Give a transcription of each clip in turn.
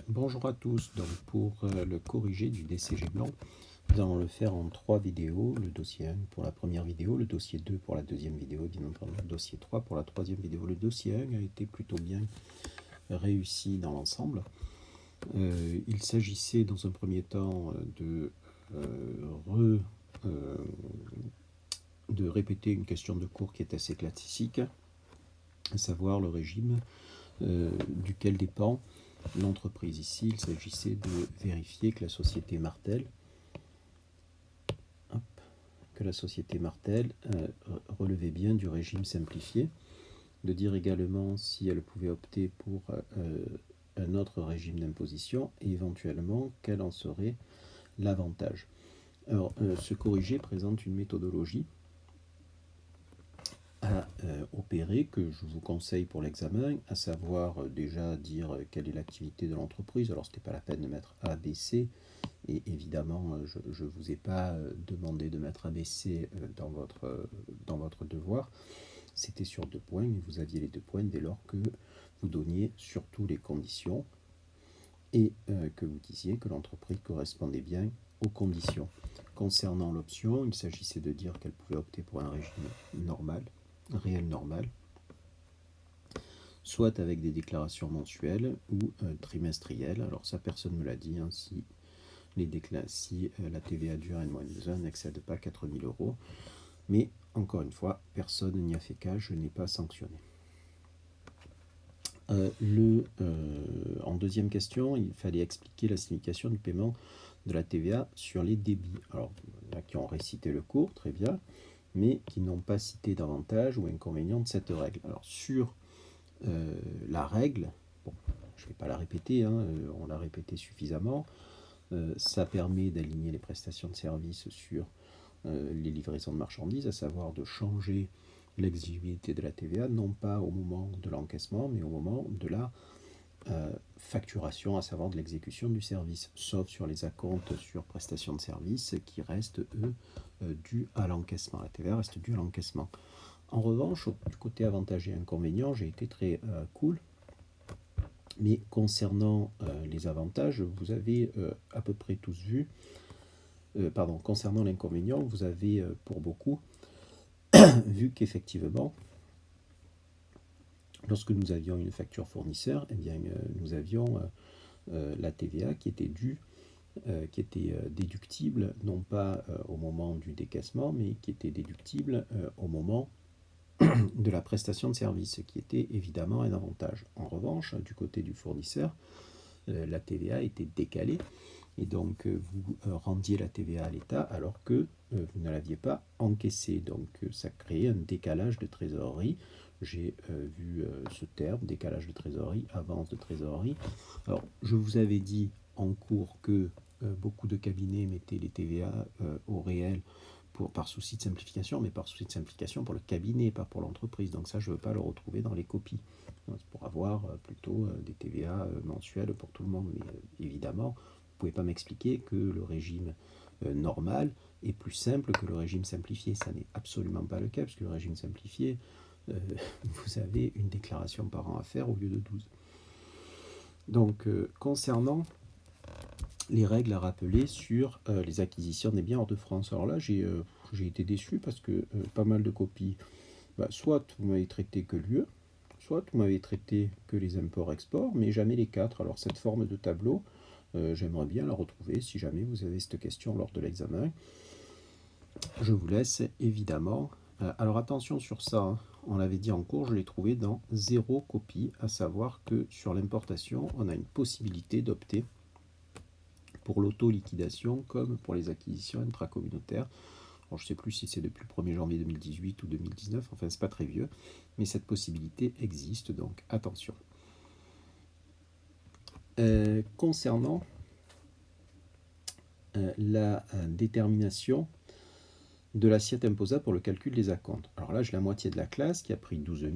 Bonjour à tous, donc pour le corriger du DCG blanc, nous allons le faire en 3 vidéos, le dossier 1 pour la première vidéo, le dossier 2 pour la deuxième vidéo, bien entendu le dossier 3 pour la troisième vidéo. Le dossier 1 a été plutôt bien réussi dans l'ensemble. Il s'agissait dans un premier temps de répéter une question de cours qui est assez classique, à savoir le régime duquel dépend l'entreprise. Ici, il s'agissait de vérifier que la société Martel, relevait bien du régime simplifié, de dire également si elle pouvait opter pour un autre régime d'imposition et éventuellement quel en serait l'avantage. Alors, ce corrigé présente une méthodologie à opérer que je vous conseille pour l'examen, à savoir déjà dire quelle est l'activité de l'entreprise. Alors, ce n'était pas la peine de mettre A, B, C, et évidemment, je ne vous ai pas demandé de mettre A, B, C dans votre devoir. C'était sur 2 points, et vous aviez les 2 points dès lors que vous donniez surtout les conditions et que vous disiez que l'entreprise correspondait bien aux conditions. Concernant l'option, il s'agissait de dire qu'elle pouvait opter pour un régime normal, réel normal, soit avec des déclarations mensuelles ou trimestrielles. Alors ça, personne ne me l'a dit, hein, si la TVA dure N-1 n'excède pas 4 000 €. Mais encore une fois, personne n'y a fait cas, je n'ai pas sanctionné. En deuxième question, il fallait expliquer la signification du paiement de la TVA sur les débits. Alors, il y en a qui ont récité le cours, très bien, mais qui n'ont pas cité d'avantages ou inconvénients de cette règle. Alors, sur la règle, bon, je ne vais pas la répéter, hein, on l'a répété suffisamment, ça permet d'aligner les prestations de services sur les livraisons de marchandises, à savoir de changer l'exigibilité de la TVA, non pas au moment de l'encaissement, mais au moment de la facturation, à savoir de l'exécution du service, sauf sur les acomptes sur prestations de services qui restent, eux, dus à l'encaissement. La TVA reste due à l'encaissement. En revanche, du côté avantage et inconvénient, j'ai été très cool. Mais concernant les avantages, vous avez à peu près tous vu. Concernant l'inconvénient, vous avez pour beaucoup vu qu'effectivement, lorsque nous avions une facture fournisseur, eh bien, nous avions la TVA qui était due, qui était déductible, non pas au moment du décaissement, mais qui était déductible au moment de la prestation de service, ce qui était évidemment un avantage. En revanche, du côté du fournisseur, la TVA était décalée, et donc vous rendiez la TVA à l'État alors que vous ne l'aviez pas encaissée. Donc ça créait un décalage de trésorerie. J'ai vu ce terme, décalage de trésorerie, avance de trésorerie. Alors, je vous avais dit en cours que beaucoup de cabinets mettaient les TVA au réel par souci de simplification, mais par souci de simplification pour le cabinet, pas pour l'entreprise. Donc ça, je ne veux pas le retrouver dans les copies. C'est pour avoir plutôt des TVA mensuels pour tout le monde. Mais évidemment, vous ne pouvez pas m'expliquer que le régime normal est plus simple que le régime simplifié. Ça n'est absolument pas le cas, puisque le régime simplifié, vous avez une déclaration par an à faire au lieu de 12. Donc, concernant les règles à rappeler sur les acquisitions des biens hors de France. Alors là, j'ai été déçu parce que pas mal de copies, soit vous m'avez traité que l'UE, soit vous m'avez traité que les imports-exports, mais jamais les 4. Alors cette forme de tableau, j'aimerais bien la retrouver si jamais vous avez cette question lors de l'examen. Je vous laisse évidemment. Alors attention sur ça, hein. On l'avait dit en cours, je l'ai trouvé dans 0 copie, à savoir que sur l'importation, on a une possibilité d'opter pour l'auto-liquidation comme pour les acquisitions intracommunautaires. Alors, je ne sais plus si c'est depuis le 1er janvier 2018 ou 2019, enfin c'est pas très vieux, mais cette possibilité existe, donc attention. Concernant la détermination de l'assiette imposable pour le calcul des acomptes. Alors là, j'ai la moitié de la classe qui a pris 12 000,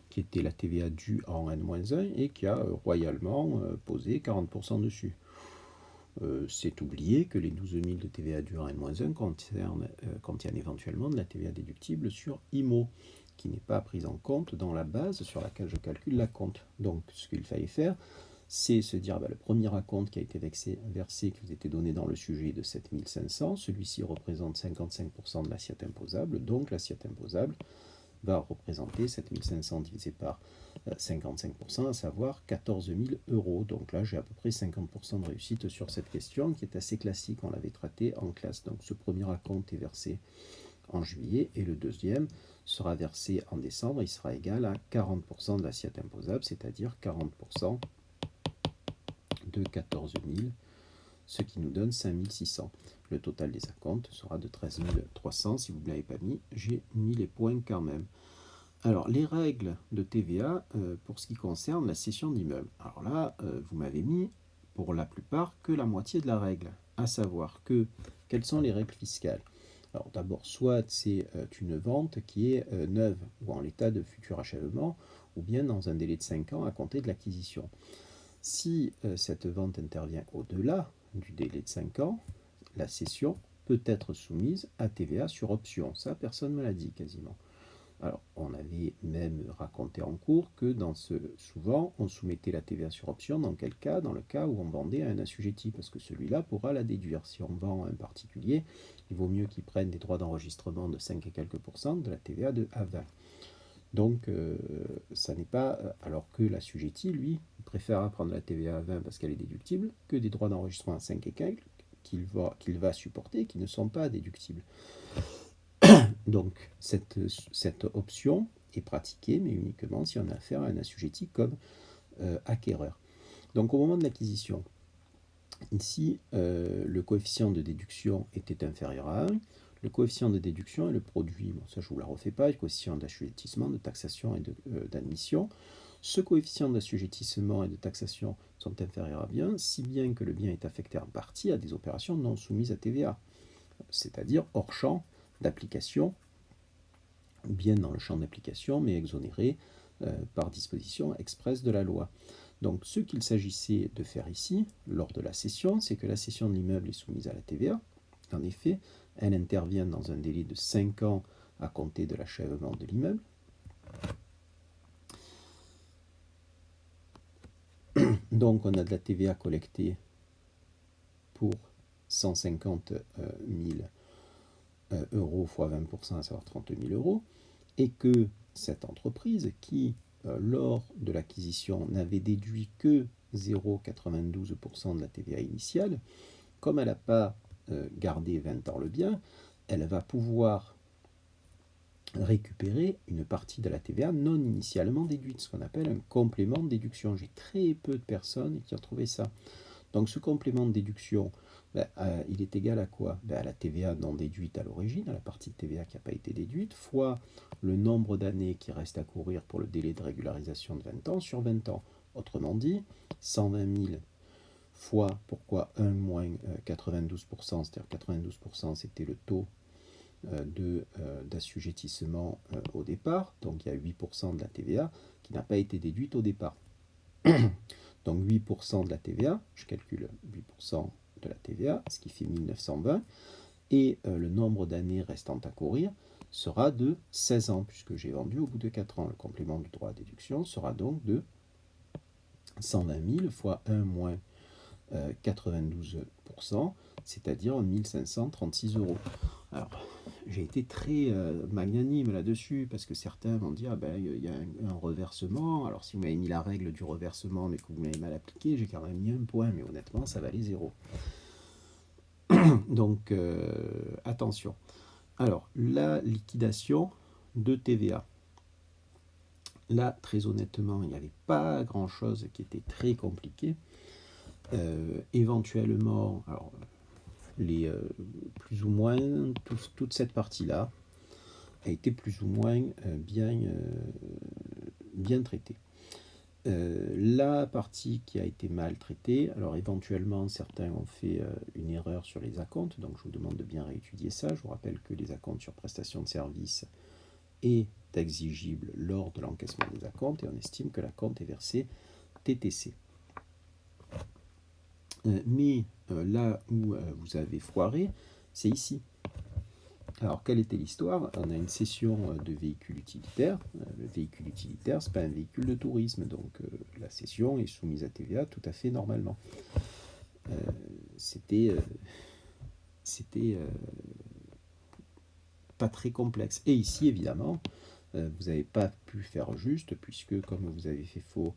qui était la TVA due en N-1 et qui a royalement posé 40% dessus. C'est oublier que les 12 000 de TVA due en N-1 contiennent éventuellement de la TVA déductible sur IMO, qui n'est pas prise en compte dans la base sur laquelle je calcule l'acompte. Donc, ce qu'il fallait faire, c'est se dire le premier acompte qui a été versé, qui vous était donné dans le sujet de 7500, celui-ci représente 55% de l'assiette imposable, donc l'assiette imposable va représenter 7500 divisé par 55%, à savoir 14 000 euros. Donc là, j'ai à peu près 50% de réussite sur cette question, qui est assez classique, on l'avait traité en classe. Donc ce premier acompte est versé en juillet, et le deuxième sera versé en décembre, il sera égal à 40% de l'assiette imposable, c'est-à-dire 40% de 14 000, ce qui nous donne 5 600. Le total des acomptes sera de 13 300. Si vous ne l'avez pas mis, j'ai mis les points quand même. Alors, les règles de TVA pour ce qui concerne la cession d'immeuble. Alors là, vous m'avez mis pour la plupart que la moitié de la règle, à savoir que quelles sont les règles fiscales. Alors d'abord, soit c'est une vente qui est neuve ou en l'état de futur achèvement, ou bien dans un délai de 5 ans à compter de l'acquisition. Si cette vente intervient au-delà du délai de 5 ans, la cession peut être soumise à TVA sur option. Ça, personne ne me l'a dit quasiment. Alors, on avait même raconté en cours que souvent, on soumettait la TVA sur option dans quel cas? Dans le cas où on vendait à un assujetti, parce que celui-là pourra la déduire. Si on vend à un particulier, il vaut mieux qu'il prenne des droits d'enregistrement de 5 et quelques pourcents, de la TVA à 20. Donc, ça n'est pas... Alors que l'assujetti, lui, préfère prendre la TVA à 20 parce qu'elle est déductible, que des droits d'enregistrement à 5 et quelques qu'il va supporter, qui ne sont pas déductibles. Donc, cette option est pratiquée, mais uniquement si on a affaire à un assujetti comme acquéreur. Donc, au moment de l'acquisition, ici, le coefficient de déduction était inférieur à 1. Le coefficient de déduction est le produit, bon, ça je ne vous la refais pas, le coefficient d'assujettissement, de taxation et d'admission. Ce coefficient d'assujettissement et de taxation sont inférieurs à bien, si bien que le bien est affecté en partie à des opérations non soumises à TVA, c'est-à-dire hors champ d'application, ou bien dans le champ d'application, mais exonéré par disposition expresse de la loi. Donc ce qu'il s'agissait de faire ici, lors de la cession, c'est que la cession de l'immeuble est soumise à la TVA. En effet, elle intervient dans un délai de 5 ans à compter de l'achèvement de l'immeuble. Donc on a de la TVA collectée pour 150 000 euros fois 20%, à savoir 30 000 euros, et que cette entreprise qui, lors de l'acquisition, n'avait déduit que 0,92% de la TVA initiale, comme elle n'a pas gardé 20 ans le bien, elle va pouvoir récupérer une partie de la TVA non initialement déduite, ce qu'on appelle un complément de déduction. J'ai très peu de personnes qui ont trouvé ça. Donc ce complément de déduction, il est égal à quoi? À la TVA non déduite à l'origine, à la partie de TVA qui n'a pas été déduite, fois le nombre d'années qui reste à courir pour le délai de régularisation de 20 ans sur 20 ans. Autrement dit, 120 000 fois, pourquoi 1 moins 92%, c'est-à-dire 92% c'était le taux d'assujettissement au départ, donc il y a 8% de la TVA qui n'a pas été déduite au départ. Donc 8% de la TVA, je calcule 8% de la TVA, ce qui fait 1920, et le nombre d'années restant à courir sera de 16 ans, puisque j'ai vendu au bout de 4 ans. Le complément du droit à déduction sera donc de 120 000 fois 1 moins 92%, c'est-à-dire 1536 euros. Alors, j'ai été très magnanime là-dessus, parce que certains vont dire, il y a un reversement. Alors, si vous m'avez mis la règle du reversement, mais que vous m'avez mal appliqué, j'ai quand même mis un point, mais honnêtement, ça valait 0. Donc, attention. Alors, la liquidation de TVA. Là, très honnêtement, il n'y avait pas grand-chose qui était très compliqué. Éventuellement, alors, plus ou moins, toute cette partie-là a été plus ou moins bien traitée. La partie qui a été mal traitée, alors éventuellement certains ont fait une erreur sur les acomptes, donc je vous demande de bien réétudier ça. Je vous rappelle que les acomptes sur prestation de service est exigible lors de l'encaissement des acomptes, et on estime que l'acompte est versé TTC. Mais là où vous avez foiré, c'est ici. Alors, quelle était l'histoire? On a une cession de véhicules utilitaires. Le véhicule utilitaire, ce n'est pas un véhicule de tourisme, donc la cession est soumise à TVA tout à fait normalement. C'était pas très complexe. Et ici, évidemment, vous n'avez pas pu faire juste, puisque comme vous avez fait faux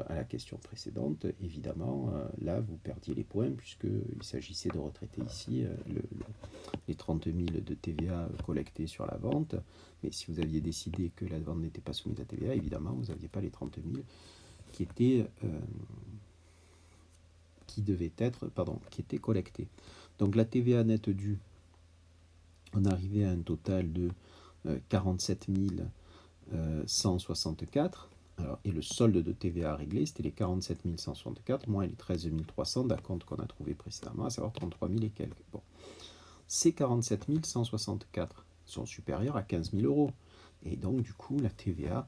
à la question précédente, évidemment, là, vous perdiez les points, puisqu'il s'agissait de retraiter ici les 30 000 de TVA collectés sur la vente. Mais si vous aviez décidé que la vente n'était pas soumise à TVA, évidemment, vous n'aviez pas les 30 000 qui étaient collectés. Donc la TVA nette due, on arrivait à un total de 47 164. Alors, et le solde de TVA à régler, c'était les 47 164 moins les 13 300 d'acompte qu'on a trouvé précédemment, à savoir 33 000 et quelques. Bon. Ces 47 164 sont supérieurs à 15 000 euros. Et donc, du coup, la TVA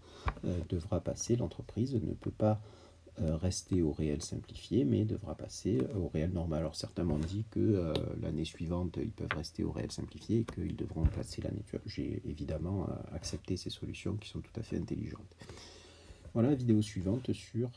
devra passer, l'entreprise ne peut pas rester au réel simplifié, mais devra passer au réel normal. Alors certains m'ont dit que l'année suivante, ils peuvent rester au réel simplifié et qu'ils devront passer l'année suivante. J'ai évidemment accepté ces solutions qui sont tout à fait intelligentes. Voilà la vidéo suivante sur